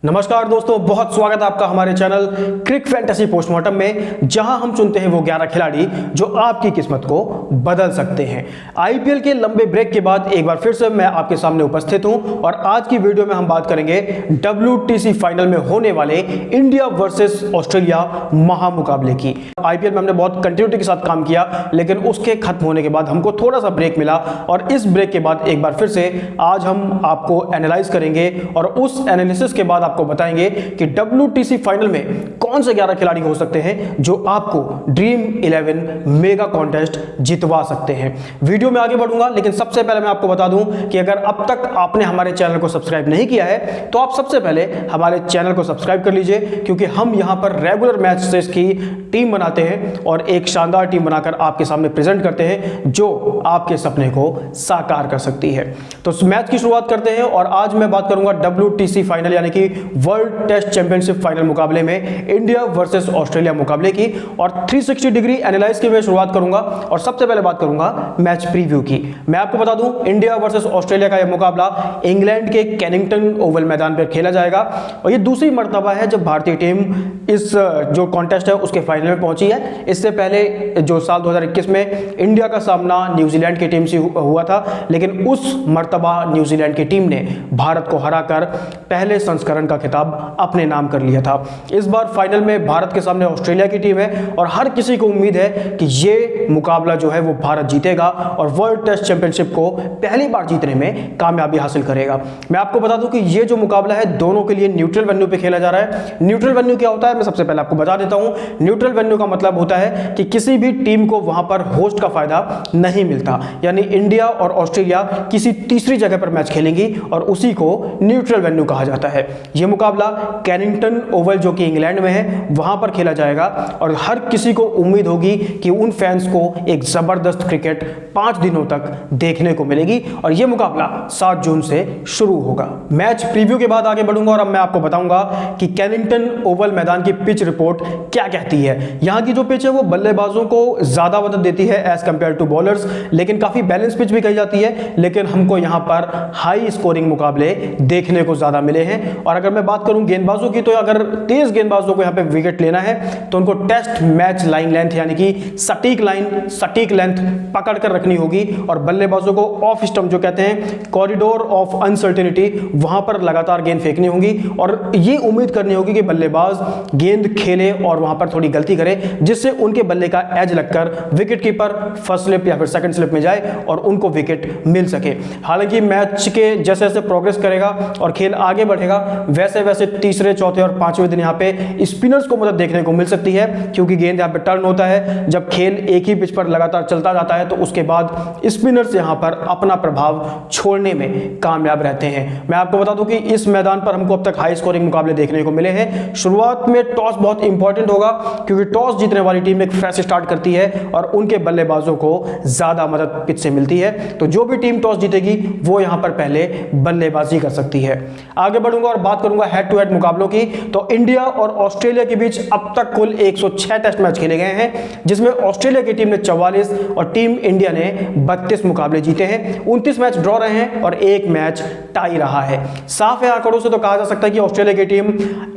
नमस्कार दोस्तों, बहुत स्वागत है आपका हमारे चैनल क्रिक फैंटेसी पोस्टमार्टम में, जहां हम चुनते हैं वो 11 खिलाड़ी जो आपकी किस्मत को बदल सकते हैं। आईपीएल के लंबे ब्रेक के बाद एक बार फिर से मैं आपके सामने उपस्थित हूं और आज की वीडियो में हम बात करेंगे WTC फाइनल में होने वाले इंडिया वर्सेस ऑस्ट्रेलिया महामुकाबले की। आईपीएल में हमने बहुत कंटिन्यूटी के साथ काम किया, लेकिन उसके खत्म होने के बाद हमको थोड़ा सा ब्रेक मिला और इस ब्रेक के बाद एक बार फिर से आज हम आपको एनालाइज करेंगे और उस एनालिसिस के बाद आपको बताएंगे कि WTC फाइनल में कौन से 11 खिलाड़ी हो सकते हैं जो आपको ड्रीम 11 मेगा कॉन्टेस्ट जितवा सकते हैं। वीडियो में आगे बढ़ूंगा, लेकिन सबसे पहले मैं आपको बता दूं कि अगर अब तक आपने हमारे चैनल को सब्सक्राइब नहीं किया है तो आप सबसे पहले हमारे चैनल को सब्सक्राइब कर लीजिए, क्योंकि हम यहां पर रेगुलर मैचेस की टीम बनाते हैं और एक शानदार टीम बनाकर आपके सामने प्रेजेंट करते हैं जो आपके सपने को साकार कर सकती है। तो मैच की शुरुआत करते हैं और आज मैं बात करूंगा WTC फाइनल यानी कि वर्ल्ड टेस्ट चैंपियनशिप फाइनल मुकाबले में इंडिया वर्सेस ऑस्ट्रेलिया मुकाबले की और 360 डिग्री एनालाइज की मैं शुरुआत करूंगा और सबसे पहले बात करूंगा मैच प्रीव्यू की। मैं आपको बता दूं, इंडिया वर्सेस ऑस्ट्रेलिया का यह मुकाबला इंग्लैंड के कैनिंगटन ओवल मैदान पर खेला जाएगा और यह दूसरी मर्तबा है जब भारतीय टीम इस जो कॉन्टेस्ट है उसके फाइनल में पहुंची है। इससे पहले जो साल 2021 में इंडिया का सामना न्यूजीलैंड की टीम से हुआ था, लेकिन उस मर्तबा न्यूजीलैंड की टीम ने भारत को हराकर पहले संस्करण का खिताब अपने नाम कर लिया था। इस बार फाइनल में भारत के सामने ऑस्ट्रेलिया की टीम है और हर किसी को उम्मीद है कि ये मुकाबला जो है वो भारत जीतेगा और वर्ल्ड टेस्ट चैंपियनशिप को पहली बार जीतने में कामयाबी हासिल करेगा। मैं आपको बता दूं कि ये जो मुकाबला है दोनों के लिए न्यूट्रल वेन्यू पे खेला जा रहा है। न्यूट्रल वेन्यू क्या होता है मैं सबसे पहले आपको बता देता हूं। न्यूट्रल वेन्यू का मतलब होता है कि किसी भी टीम को वहां पर होस्ट का फायदा नहीं मिलता, यानी इंडिया और ऑस्ट्रेलिया किसी तीसरी जगह पर मैच खेलेंगी और उसी को न्यूट्रल वेन्यू कहा जाता है। यह मुकाबला कैनिंगटन ओवल जो कि इंग्लैंड में है वहां पर खेला जाएगा और हर किसी को उम्मीद होगी कि उन फैंस को एक जबरदस्त क्रिकेट 5 दिनों तक देखने को मिलेगी और यह मुकाबला 7 जून से शुरू होगा। मैच प्रीव्यू के बाद आगे बढ़ूंगा और अब मैं आपको बताऊंगा कि कैनिंगटन ओवल मैदान की पिच रिपोर्ट क्या कहती है। यहां की जो पिच है वो बल्लेबाजों को ज्यादा मदद देती है एज कंपेयर टू बॉलर्स, लेकिन काफी बैलेंस पिच भी कही जाती है, लेकिन हमको यहां पर हाई स्कोरिंग मुकाबले देखने को ज्यादा मिले हैं। और अगर मैं बात करूं गेंदबाजों की, तो अगर तेज गेंदबाजों को यहां पे विकेट लेना है तो उनको टेस्ट मैच लाइन लेंथ यानी कि सटीक लाइन सटीक लेंथ पकड़ कर रखनी होगी और बल्लेबाजों को ऑफ स्टंप जो कहते हैं कॉरिडोर ऑफ अनसर्टेनिटी वहां पर लगातार गेंद फेंकनी होगी और ये उम्मीद करनी होगी कि बल्लेबाज गेंद खेले और वहां पर थोड़ी गलती करे जिससे उनके बल्ले का एज लगकर विकेट कीपर फर्स्ट स्लिप या फिर सेकंड स्लिप में जाए और उनको विकेट मिल सके। हालांकि मैच के जैसे जैसे प्रोग्रेस करेगा और खेल आगे बढ़ेगा वैसे वैसे तीसरे चौथे और पांचवें दिन यहाँ पे स्पिनर्स को मदद देखने को मिल सकती है, क्योंकि गेंद यहाँ पे टर्न होता है। जब खेल एक ही पिच पर लगातार चलता जाता है तो उसके बाद स्पिनर्स यहाँ पर अपना प्रभाव छोड़ने में कामयाब रहते हैं। मैं आपको बता दूं कि इस मैदान पर हमको अब तक हाई स्कोरिंग मुकाबले देखने को मिले हैं। शुरुआत में टॉस बहुत इंपॉर्टेंट होगा, क्योंकि टॉस जीतने वाली टीम एक फ्रेश स्टार्ट करती है और उनके बल्लेबाजों को ज्यादा मदद पिच से मिलती है, तो जो भी टीम टॉस जीतेगी वो यहाँ पर पहले बल्लेबाजी कर सकती है। आगे बढ़ूंगा और बात करूंगा हेड टू हेड मुकाबलों की। तो इंडिया और ऑस्ट्रेलिया के बीच अब तक कुल 106 टेस्ट मैच खेले गए हैं, जिसमें ऑस्ट्रेलिया की टीम ने 44 और टीम इंडिया ने 32 मुकाबले जीते हैं। 29 मैच ड्रॉ रहे हैं और एक मैच टाई रहा है। साफ है आंकड़ों से तो कहा जा सकता है कि ऑस्ट्रेलिया की टीम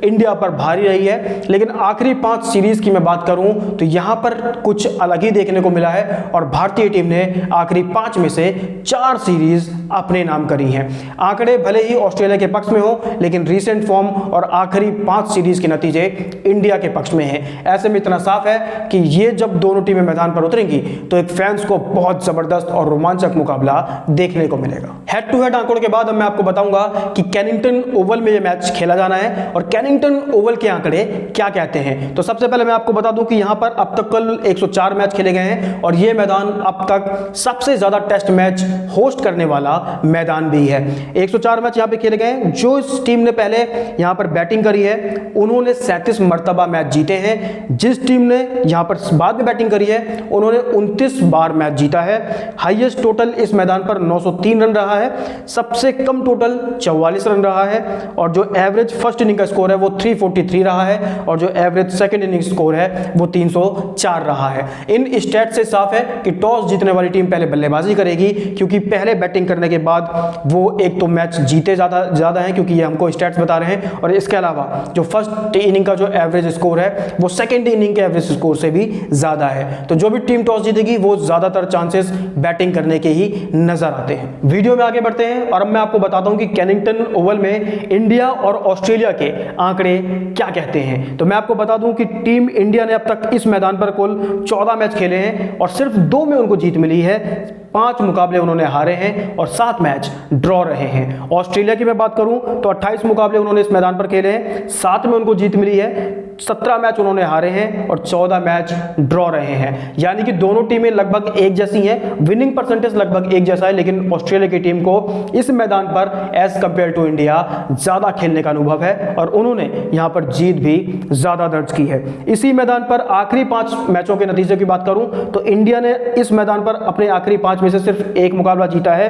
इंडिया पर भारी रही है, लेकिन आखिरी 5 सीरीज की मैं बात करूं तो यहां पर कुछ अलग ही देखने को मिला है और भारतीय टीम ने आखिरी 5 में से 4 सीरीज अपने नाम करी हैं। आंकड़े भले ही ऑस्ट्रेलिया के पक्ष में हो, लेकिन रीसेंट फॉर्म और आखिरी 5 सीरीज के नतीजे इंडिया के पक्ष में हैं। ऐसे में इतना साफ है कि ये जब दोनों टीमें मैदान पर उतरेंगी तो एक फैंस को बहुत जबरदस्त और रोमांचक मुकाबला देखने को मिलेगा। हेड टू हेड आंकड़ों के बाद अब मैं आपको बताऊंगा कि कैनिंगटन ओवल में ये मैच खेला जाना है और कैनिंगटन ओवल के आंकड़े क्या कहते हैं। तो सबसे पहले मैं आपको बता दूं कि यहां पर अब तक कल 104 मैच खेले गए हैं और यह मैदान अब तक सबसे ज्यादा टेस्ट मैच होस्ट करने वाला मैदान भी है। 104 मैच यहां पे खेले गए हैं। जो इस टीम ने पहले यहां पर बैटिंग करी है उन्होंने 37 मर्तबा मैच जीते हैं। जिस टीम ने यहां पर बाद में बैटिंग करी है उन्होंने 29 बार मैच जीता है। हाईएस्ट टोटल इस मैदान पर 903 रन रहा है, सबसे कम टोटल 44 रन रहा है और जो एवरेज फर्स्ट इनिंग का स्कोर है वो 343 रहा है और जो एवरेज सेकंड इनिंग स्कोर है वो 304 रहा है। इन स्टैट्स से साफ है कि टॉस जीतने वाली टीम पहले बल्लेबाजी करेगी, क्योंकि पहले बैटिंग करने के बाद वो एक तो मैच जीते ज़्यादा हैं, क्योंकि ये हमको स्टैट्स बता रहे हैं, और इसके अलावा जो फर्स्ट इनिंग का जो एवरेज स्कोर है वो सेकंड इनिंग के एवरेज स्कोर से भी ज़्यादा है। तो जो भी टीम टॉस जीतेगी वो ज़्यादातर चांसेस बैटिंग करने के ही नजर आते हैं। वीडियो में आगे बढ़ते हैं और अब मैं आपको बताता हूं कि केनिंगटन ओवल में इंडिया और ऑस्ट्रेलिया के आंकड़े क्या कहते हैं। तो मैं आपको बता दूं कि टीम इंडिया ने अब तक इस मैदान पर कुल 14 मैच खेले हैं और सिर्फ 2 में उनको जीत मिली है, 5 मुकाबले उन्होंने हारे हैं और 7 मैच ड्रॉ रहे हैं। ऑस्ट्रेलिया की मैं बात करूं तो 28 मुकाबले उन्होंने इस मैदान पर खेले हैं, 7 में उनको जीत मिली है, 17 मैच उन्होंने हारे हैं और 14 मैच ड्रॉ रहे हैं। यानी कि दोनों टीमें लगभग एक जैसी हैं, विनिंग परसेंटेज लगभग एक जैसा है, लेकिन ऑस्ट्रेलिया की टीम को इस मैदान पर एज कंपेयर टू इंडिया ज्यादा खेलने का अनुभव है और उन्होंने यहां पर जीत भी ज्यादा दर्ज की है। इसी मैदान पर आखिरी 5 मैचों के नतीजे की बात करूं तो इंडिया ने इस मैदान पर अपने आखिरी 5 में से सिर्फ 1 मुकाबला जीता है,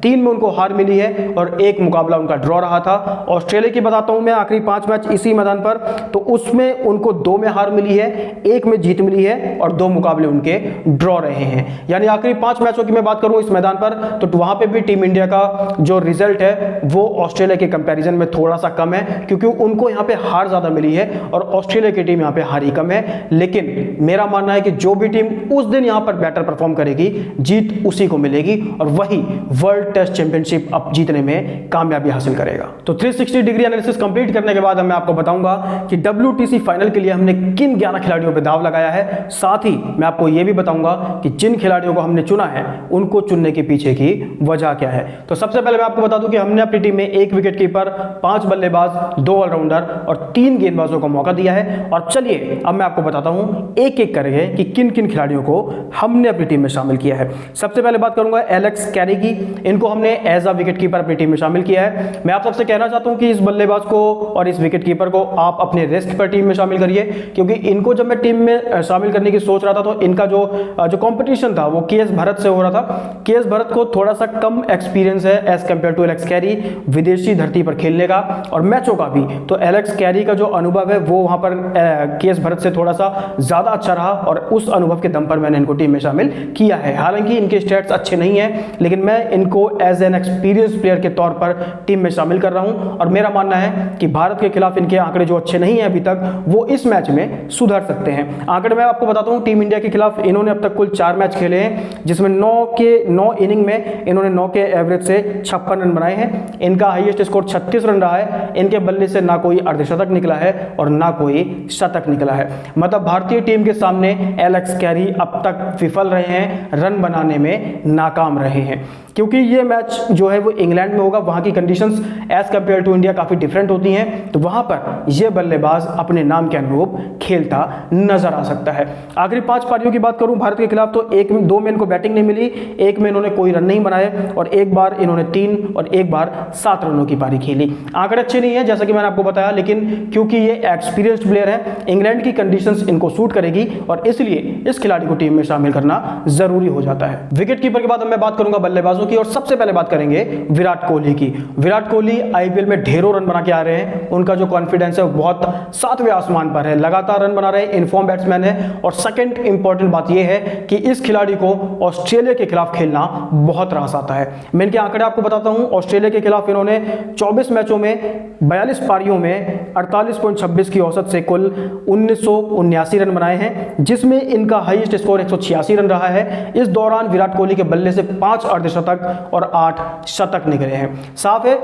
3 में उनको हार मिली है और 1 मुकाबला उनका ड्रॉ रहा था। ऑस्ट्रेलिया की बताता हूं मैं आखिरी 5 मैच इसी मैदान पर, तो उसमें उनको 2 में हार मिली है, 1 में जीत मिली है और 2 मुकाबले उनके ड्रॉ रहे हैं। यानी आखिरी 5 मैचों की मैं बात करूं इस मैदान पर तो वहां पे भी टीम इंडिया का जो रिजल्ट है वो ऑस्ट्रेलिया के कंपैरिजन में थोड़ा सा कम है, क्योंकि उनको यहां पे हार ज्यादा मिली है और ऑस्ट्रेलिया की टीम यहां पे हारी कम है। लेकिन मेरा मानना है कि जो भी टीम उस दिन यहां पर बेटर परफॉर्म करेगी जीत उसी को मिलेगी और वही वर्ल्ड टेस्ट चैंपियनशिप अब जीतने में कामयाबी हासिल करेगा। तो 360 डिग्री एनालिसिस कंप्लीट करने के बाद मैं आपको बताऊंगा कि WTC फाइनल के लिए हमने किन 11 खिलाड़ियों पर दाव लगाया है। साथ ही मैं आपको यह भी बताऊंगा कि जिन खिलाड़ियों को हमने चुना है उनको चुनने के पीछे की वजह क्या है। तो सबसे पहले मैं आपको बता दूं कि हमने अपनी टीम में 1 विकेट कीपर, 5 बल्लेबाज, 2 ऑलराउंडर और 3 गेंदबाजों को मौका दिया है। और चलिए अब मैं आपको बताता हूं एक एक करके कि किन किन खिलाड़ियों को हमने अपनी टीम में शामिल किया है। सबसे पहले बात करूंगा एलेक्स कैरी की। इनको हमने एज अ विकेट कीपर अपनी टीम में शामिल किया है। मैं आप सबसे कहना चाहता हूं कि इस बल्लेबाज को और इस विकेट कीपर को आप अपने रिस्क पर टीम में शामिल करिए, क्योंकि इनको जब मैं टीम में शामिल करने की सोच रहा था तो इनका जो कंपटीशन था वो केएस भरत से हो रहा था। केएस भरत को थोड़ा सा कम एक्सपीरियंस है as compare to Alex Carey विदेशी धरती पर खेलने का और मैचों का भी। तो एलेक्स कैरी का जो अनुभव है वो वहां पर केएस भरत से थोड़ा सा ज्यादा अच्छा रहा और उस अनुभव के दम पर मैंने इनको टीम में शामिल किया है। हालांकि इनके स्टैट्स अच्छे नहीं हैं, लेकिन मैं इनको एज एन एक्सपीरियंस प्लेयर के तौर पर टीम में शामिल कर रहा हूं और मेरा मानना है कि भारत के खिलाफ इनके आंकड़े जो अच्छे नहीं है अभी तक वो इस मैच में सुधर सकते हैं। आंकड़े मैं आपको बताता हूं, टीम इंडिया के खिलाफ इन्होंने अब तक कुल 4 मैच खेले हैं, जिसमें 9 इनिंग में इन्होंने 9 के एवरेज से 56 रन बनाए हैं। इनका हाईएस्ट स्कोर 36 रन रहा है। इनके बल्ले से ना कोई अर्धशतक निकला है और ना कोई शतक निकला है। मतलब भारतीय टीम के सामने एलेक्स कैरी अब तक विफल रहे हैं, रन बनाने में नाकाम रहे हैं। क्योंकि ये मैच जो है वो इंग्लैंड में होगा, वहाँ की conditions as compare to India काफ़ी डिफरेंट होती हैं, तो वहाँ पर ये बल्लेबाज अपने नाम के अनुरूप खेलता नजर आ सकता है। आखिरी 5 पारियों की बात करूँ भारत के खिलाफ तो 2 में इनको बैटिंग नहीं मिली, 1 में इन्होंने कोई रन नहीं बनाए और 1 बार इन्होंने 3 और 1 बार 7 रनों की पारी खेली। आंकड़े अच्छे नहीं है जैसा कि मैंने आपको बताया, लेकिन क्योंकि ये एक्सपीरियंस्ड प्लेयर है, इंग्लैंड की कंडीशंस इनको सूट करेगी और इसलिए इस खिलाड़ी को टीम में शामिल करना जरूरी हो जाता है। विकेट कीपर के बाद मैं बात करूंगा बल्लेबाजों की और सबसे पहले बात करेंगे विराट कोहली की। विराट कोहली आईपीएल में ढेरों रन बना के आ रहे हैं, उनका जो कॉन्फिडेंस है वो बहुत 7वें आसमान पर है, लगातार रन बना रहे हैं, इनफॉर्म बैट्समैन है। और सेकंड इंपॉर्टेंट बात यह है कि इस खिलाड़ी को ऑस्ट्रेलिया के खिलाफ खेलना बहुत रास आता है। मैं इनके आंकड़े आपको बताता हूं। ऑस्ट्रेलिया के खिलाफ इन्होंने 24 मैचों में 42 पारियों में 48.26 की औसत से कुल 1979 रन बनाए हैं, जिसमें इनका हाईएस्ट स्कोर 186 रन रहा है। इस दौरान विराट कोहली के बल्ले से 5 अर्धशतक और 8 शतक निकले हैं। साफ है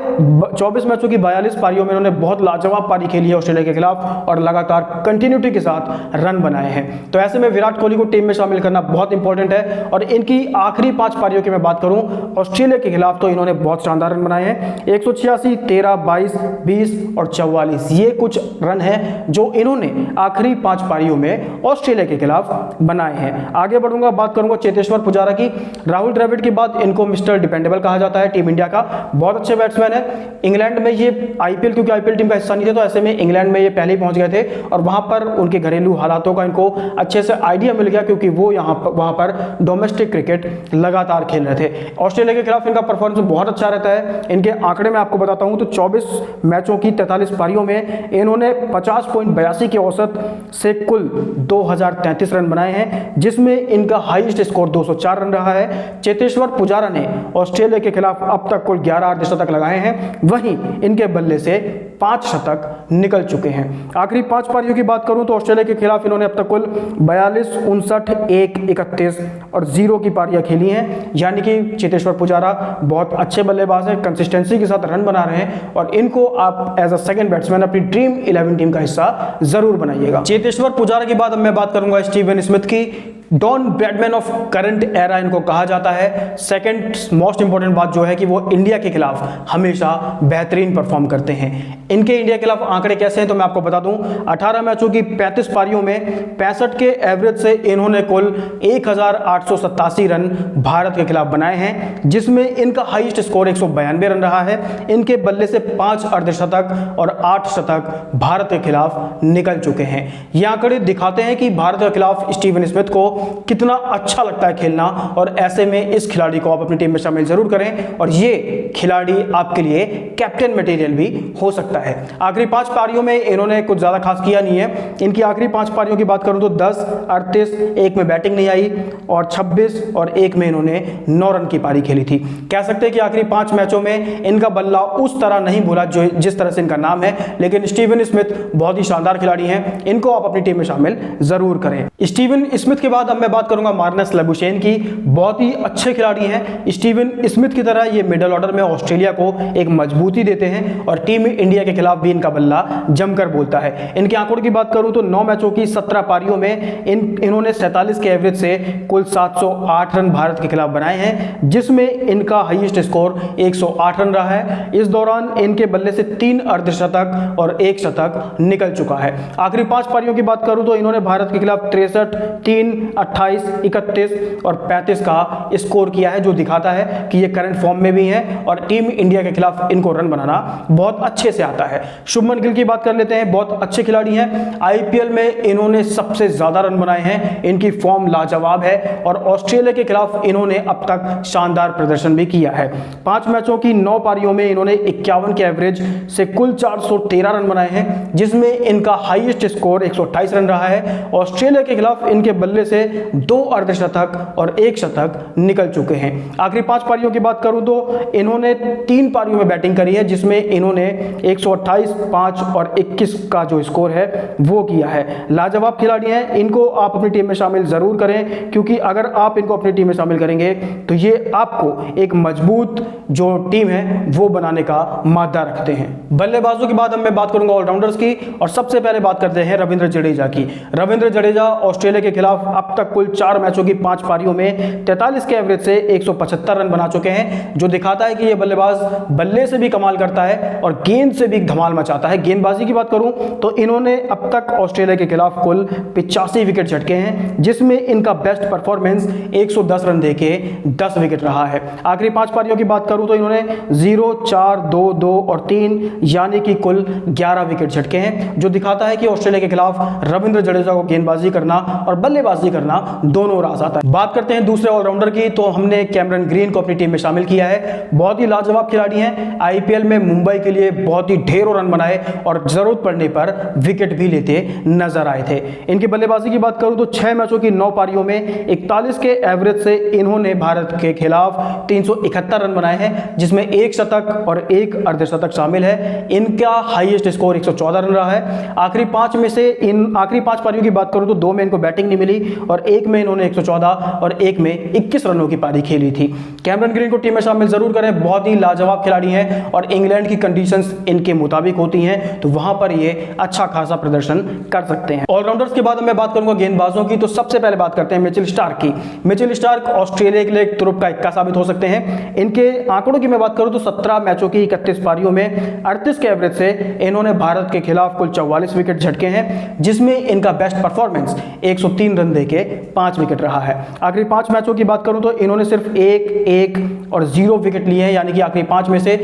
24 मैचों की 42 पारियों में इन्होंने बहुत लाजवाब पारी खेली है ऑस्ट्रेलिया के खिलाफ और लगातार कंटिन्यूटी के साथ रन बनाए हैं। तो ऐसे में विराट कोहली को टीम में शामिल करना बहुत इंपॉर्टेंट है। और इनकी आखिरी 5 पारियों की मैं बात करूं ऑस्ट्रेलिया के खिलाफ तो इन्होंने बहुत शानदार रन बनाए हैं, 186, 13, 22, 20 और 44। ये कुछ रन है जो इन्होंने आखिरी 5 पारियों में ऑस्ट्रेलिया के खिलाफ बनाए हैं। आगे बढ़ूंगा, बात करूंगा चेतेश्वर पुजारा की। राहुल द्रविड़ के बाद इनको मिस्टर डिपेंडेबल कहा जाता है टीम इंडिया का। बहुत अच्छे बैट्समैन है। इंग्लैंड में ये आईपीएल, क्योंकि आईपीएल टीम का हिस्सा नहीं थे तो ऐसे में इंग्लैंड में ये पहले ही पहुंच गए थे और वहां पर उनके घरेलू हालातों का इनको अच्छे से आइडिया मिल गया, क्योंकि वो वहां पर डोमेस्टिक क्रिकेट लगातार खेल रहे थे। ऑस्ट्रेलिया के खिलाफ इनका परफॉर्मेंस बहुत अच्छा रहता है। इनके आंकड़े में आपको बताता हूं तो 24 मैचों की 43 पारियों में इन्होंने 50.82 के औसत से कुल 2033 रन बनाए हैं, जिसमें इनका हाईएस्ट स्कोर 204 रन रहा है। चेतेश्वर पुजारा ने ऑस्ट्रेलिया के खिलाफ अब तक कुल 11 अर्धशतक लगाए हैं, वहीं इनके बल्ले से 5 शतक निकल चुके हैं। आखिरी 5 पारियों की बात करूं तो ऑस्ट्रेलिया के खिलाफ इन्होंने अब तक कुल 42, 59, 1, 31 और 0 की पारियां खेली हैं। यानी कि चेतेश्वर पुजारा बहुत अच्छे बल्लेबाज हैं, कंसिस्टेंसी के साथ रन बना रहे हैं और इनको आप एज अ सेकंड बैट्समैन अपनी ड्रीम 11 टीम का हिस्सा जरूर बनाइएगा। चेतेश्वर पुजारा के बाद अब मैं बात करूंगा स्टीवन स्मिथ की। Don Bradman of current era इनको कहा जाता है। सेकंड मोस्ट इंपॉर्टेंट बात जो है कि वो इंडिया के खिलाफ हमेशा बेहतरीन परफॉर्म करते हैं। इनके इंडिया के खिलाफ आंकड़े कैसे हैं तो मैं आपको बता दूं। 18 मैचों की 35 पारियों में 65 के एवरेज से इन्होंने कुल 1887 रन भारत के खिलाफ बनाए हैं, जिसमें इनका हाईएस्ट स्कोर 192 रन रहा है। इनके बल्ले से 5 अर्धशतक और 8 शतक भारत के खिलाफ निकल चुके हैं। ये आंकड़े दिखाते हैं कि भारत के खिलाफ स्टीवन स्मिथ को कितना अच्छा लगता है खेलना और ऐसे में इस खिलाड़ी को आप अपनी टीम में शामिल जरूर करें और ये खिलाड़ी आपके लिए कैप्टन मटेरियल भी हो सकता है। आखिरी 5 पारियों में इन्होंने कुछ ज्यादा खास किया नहीं है। इनकी आखिरी 5 पारियों की बात करूं तो 10, 38, 1 में बैटिंग नहीं आई और 26 और 1 में इन्होंने 9 रन की पारी खेली थी। कह सकते हैं कि आखिरी 5 मैचों में इनका बल्ला उस तरह नहीं बोला जो जिस तरह से इनका नाम है, लेकिन स्टीवन स्मिथ बहुत ही शानदार खिलाड़ी हैं। इनको आप अपनी टीम में शामिल जरूर करें। स्टीवन स्मिथ के बाद अब मैं बात करूंगा मार्नस लबुशेन की। बहुत ही अच्छे खिलाड़ी हैं। स्टीवन स्मिथ की तरह ये मिडिल ऑर्डर में ऑस्ट्रेलिया को एक मजबूती देते हैं और टीम इंडिया के खिलाफ भी इनका बल्ला जमकर बोलता है। इनके आंकड़ों की बात करूं तो 9 मैचों की 17 पारियों में इन्होंने 47 के एवरेज से कुल 708 रन भारत के खिलाफ बनाए हैं, जिसमें इनका हाईएस्ट स्कोर 108 रन रहा है। इस दौरान इनके बल्ले से 3 अर्धशतक और 1 शतक निकल चुका है। आखिरी 5 पारियों की बात करूं तो इन्होंने भारत के खिलाफ 63, 3, 28, 31 और 35 का स्कोर किया है, जो दिखाता है कि ये करंट फॉर्म में भी हैं और टीम इंडिया के खिलाफ इनको रन बनाना बहुत अच्छे से आता है। शुभमन गिल की बात कर लेते हैं। बहुत अच्छे खिलाड़ी हैं। आईपीएल में इन्होंने सबसे ज्यादा रन बनाए हैं। इनकी फॉर्म लाजवाब है और ऑस्ट्रेलिया के खिलाफ इन्होंने अब तक शानदार प्रदर्शन भी किया है। 5 मैचों की 9 पारियों में इन्होंने 51 के एवरेज से कुल 413 रन बनाए हैं, जिसमें इनका हाईएस्ट स्कोर 128 रन रहा है। ऑस्ट्रेलिया के खिलाफ इनके बल्ले से 2 अर्धशतक और 1 शतक निकल चुके हैं। आखिरी 5 पारियों की बात करूं तो इन्होंने 3 पारियों में बैटिंग करी है, जिसमें इन्होंने 128, 5 और 21 का जो स्कोर है वो किया है। लाजवाब खिलाड़ी हैं। इनको आप अपनी टीम में शामिल जरूर करें, क्योंकि अगर आप इनको अपनी टीम में शामिल करेंगे तो ये आपको एक मजबूत जो टीम है वो बनाने का मादा रखते हैं। बल्लेबाजों की बात अब मैं बात करूंगा ऑलराउंडर्स की, और सबसे पहले बात करते हैं रविंद्र जडेजा की। रविंद्र जडेजा ऑस्ट्रेलिया के खिलाफ अब तक कुल 4 मैचों की 5 पारियों में 43 के एवरेज से 175 रन बना चुके हैं, जो दिखाता है कि ये बल्लेबाज बल्ले से भी कमाल करता है और गेंद से भी धमाल मचाता है। गेंदबाजी की बात करूं तो इन्होंने अब तक ऑस्ट्रेलिया के खिलाफ कुल 85 विकेट झटके हैं, जिसमें इनका बेस्ट परफॉर्मेंस 110 रन देके 10 विकेट रहा है। आखिरी 5 पारियों की बात करूं तो इन्होंने 0, 4, 2, 2 और 3 यानी कि कुल 11 विकेट झटके हैं, जो दिखाता है कि ऑस्ट्रेलिया के खिलाफ रविंद्र जडेजा को गेंदबाजी करना और बल्लेबाजी करना दोनों राज आता है। बात करते हैं दूसरे ऑलराउंडर की, तो हमने कैमरन ग्रीन को अपनी टीम में शामिल किया है। बहुत ही लाजवाब खिलाड़ी हैं। आईपीएल में मुंबई के लिए बहुत ही ढेरों रन बनाए और जरूरत पड़ने पर विकेट भी लेते नजर आए थे। इनकी बल्लेबाजी की बात करूं तो 6 मैचों की 9 पारियों में 41 के एवरेज से इन्होंने भारत के खिलाफ 371 रन बनाए हैं, जिसमें 1 शतक और 1 अर्धशतक शामिल है। इनका हाईएस्ट स्कोर 114 रन रहा है। आखिरी 5 पारियों की बात करूं तो 2 में इनको बैटिंग नहीं मिली और एक में इन्होंने 114 और एक में 21 रनों की पारी खेली थी। कैमरन ग्रीन को टीम में शामिल जरूर करें, बहुत ही लाजवाब खिलाड़ी हैं और इंग्लैंड की कंडीशंस इनके मुताबिक होती हैं, तो वहां पर ये अच्छा खासा प्रदर्शन कर सकते हैं। ऑलराउंडर्स के बाद मैं बात करूंगा गेंदबाजों की, तो सबसे पहले बात करते हैं मिचेल स्टार्क की। मिचेल स्टार्क ऑस्ट्रेलिया के लिए एक तुरुप का इक्का साबित हो सकते हैं। इनके आंकड़ों की मैं बात करूं तो 17 मैचों की 31 पारियों में 38 के एवरेज से इन्होंने भारत के खिलाफ कुल 44 विकेट झटके हैं, जिसमें इनका बेस्ट परफॉर्मेंस 103 रन देके 5 विकेट रहा है। आखिरी 5 मैचों की बात करूं तो इन्होंने सिर्फ 1 और 0 विकेट लिए हैं, यानी कि आखिरी 5 में से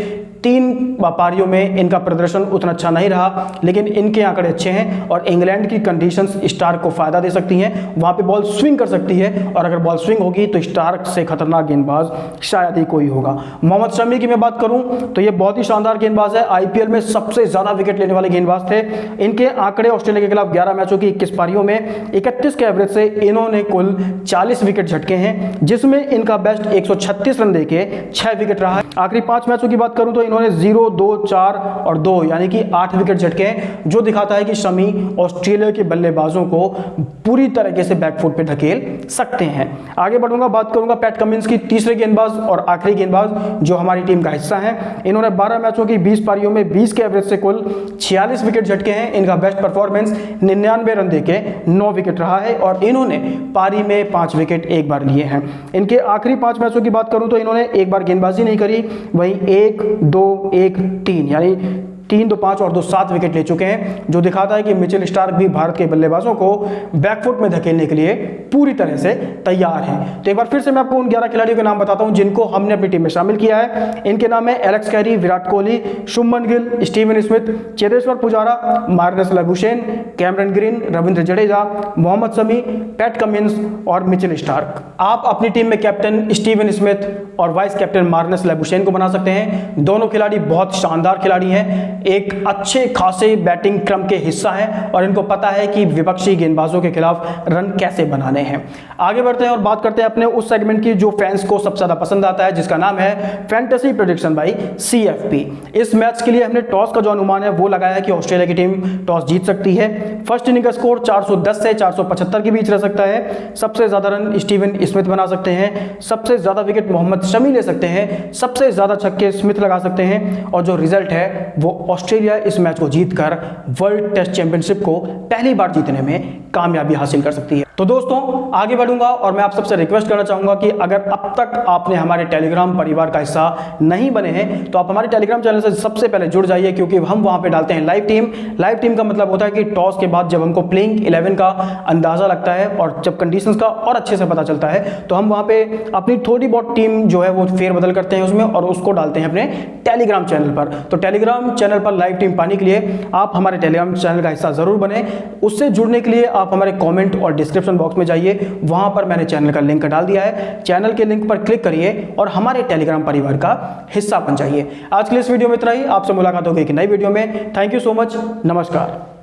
3 पारियों में इनका प्रदर्शन उतना अच्छा नहीं रहा, लेकिन इनके आंकड़े अच्छे हैं और इंग्लैंड की कंडीशंस स्टार्क को फायदा दे सकती हैं। वहां पे बॉल स्विंग कर सकती है और अगर बॉल स्विंग होगी तो स्टार्क से खतरनाक गेंदबाज शायद ही कोई होगा। मोहम्मद शमी की मैं बात करूं तो ये बहुत ही शानदार गेंदबाज है, आईपीएल में सबसे ज्यादा विकेट लेने वाले गेंदबाज थे। इनके आंकड़े ऑस्ट्रेलिया के खिलाफ 11 मैचों की 21 पारियों में 31 के एवरेज से इन्होंने कुल 40 विकेट झटके हैं, जिसमें इनका बेस्ट 136 रन देके 6 विकेट रहा है। आखिरी 5 मैचों की बात करूं तो इन्होंने 0, 2, 4 और 2 यानी कि 8 विकेट झटके हैं, जो दिखाता है कि शमी ऑस्ट्रेलिया के बल्लेबाजों को पूरी तरीके से बैकफुट पे धकेल सकते हैं। आगे बढ़ूंगा, बात करूंगा पैट कमिंस की, तीसरे गेंदबाज और आखिरी गेंदबाज जो हमारी टीम का हिस्सा है। इन्होंने 12 मैचों की 20 पारियों में 20 के एवरेज से कुल 46 विकेट झटके हैं। इनका बेस्ट परफॉर्मेंस 99 रन देके 9 विकेट रहा है और इन्होंने पारी में 5 विकेट एक बार लिए हैं। इनके आखिरी 5 मैचों की बात करूं तो इन्होंने एक बार गेंदबाजी नहीं करी, वहीं 1, 2, 1, 3 यानी 3, 2, 5 और 2, 7 विकेट ले चुके हैं, जो दिखाता है कि मिचेल स्टार्क भी भारत के बल्लेबाजों को बैकफुट में धकेलने के लिए पूरी तरह से तैयार हैं। तो एक बार फिर से मैं आपको उन 11 खिलाड़ियों के नाम बताता हूं जिनको हमने अपनी टीम में शामिल किया है। इनके नाम है Alex Carey, Virat Kohli, Shubman Gill, Steven Smith, Cheteshwar Pujara, Marnus Labuschagne, Cameron Green, Ravindra Jadeja, Mohammed Shami, Pat Cummins और मिचेल स्टार्क। आप अपनी टीम में कैप्टन स्टीवन स्मिथ और वाइस कैप्टन मार्नस लबुशेन को बना सकते हैं। दोनों खिलाड़ी बहुत शानदार खिलाड़ी हैं, एक अच्छे खासे बैटिंग क्रम के हिस्सा है और इनको पता है कि विपक्षी गेंदबाजों के खिलाफ रन कैसे बनाने हैं। आगे बढ़ते हैं और बात करते हैं अपने उस सेगमेंट की जो फैंस को सबसे ज्यादा पसंद आता है, जिसका नाम है फैंटेसी प्रेडिक्शन बाय सीएफपी। इस मैच के लिए हमने टॉस का जो अनुमान है वो लगाया है कि ऑस्ट्रेलिया की टीम टॉस जीत सकती है। फर्स्ट इनिंग का स्कोर 410 से 475 के बीच रह सकता है। सबसे ज्यादा रन स्टीवन स्मिथ बना सकते हैं, सबसे ज्यादा विकेट मोहम्मद शमी ले सकते हैं, सबसे ज्यादा छक्के स्मिथ लगा सकते हैं और जो रिजल्ट है वो ऑस्ट्रेलिया इस मैच को जीतकर वर्ल्ड टेस्ट चैंपियनशिप को पहली बार जीतने में कामयाबी हासिल कर सकती है। तो दोस्तों आगे बढ़ूंगा और मैं आप सबसे रिक्वेस्ट करना चाहूंगा कि अगर अब तक आपने हमारे टेलीग्राम परिवार का हिस्सा नहीं बने हैं तो आप हमारे टेलीग्राम चैनल से सबसे पहले जुड़ जाइए, क्योंकि हम वहां पे डालते हैं लाइव टीम। लाइव टीम का मतलब होता है कि टॉस के बाद जब हमको प्लेइंग 11 का अंदाजा लगता है और जब कंडीशंस का और अच्छे से पता चलता है तो हम वहां पे अपनी थोड़ी बहुत टीम जो है वो फेरबदल करते हैं उसमें और उसको डालते हैं अपने टेलीग्राम चैनल पर। तो टेलीग्राम चैनल पर लाइव टीम पाने के लिए आप हमारे टेलीग्राम चैनल का हिस्सा जरूर बने। उससे जुड़ने के लिए आप हमारे कमेंट और डिस्क्रिप्शन बॉक्स में जाइए, वहां पर मैंने चैनल का लिंक डाल दिया है। चैनल के लिंक पर क्लिक करिए और हमारे टेलीग्राम परिवार का हिस्सा बन जाइए। आज के लिए इस वीडियो में इतना ही, आपसे मुलाकात होगी एक नई वीडियो में। थैंक यू सो मच, नमस्कार।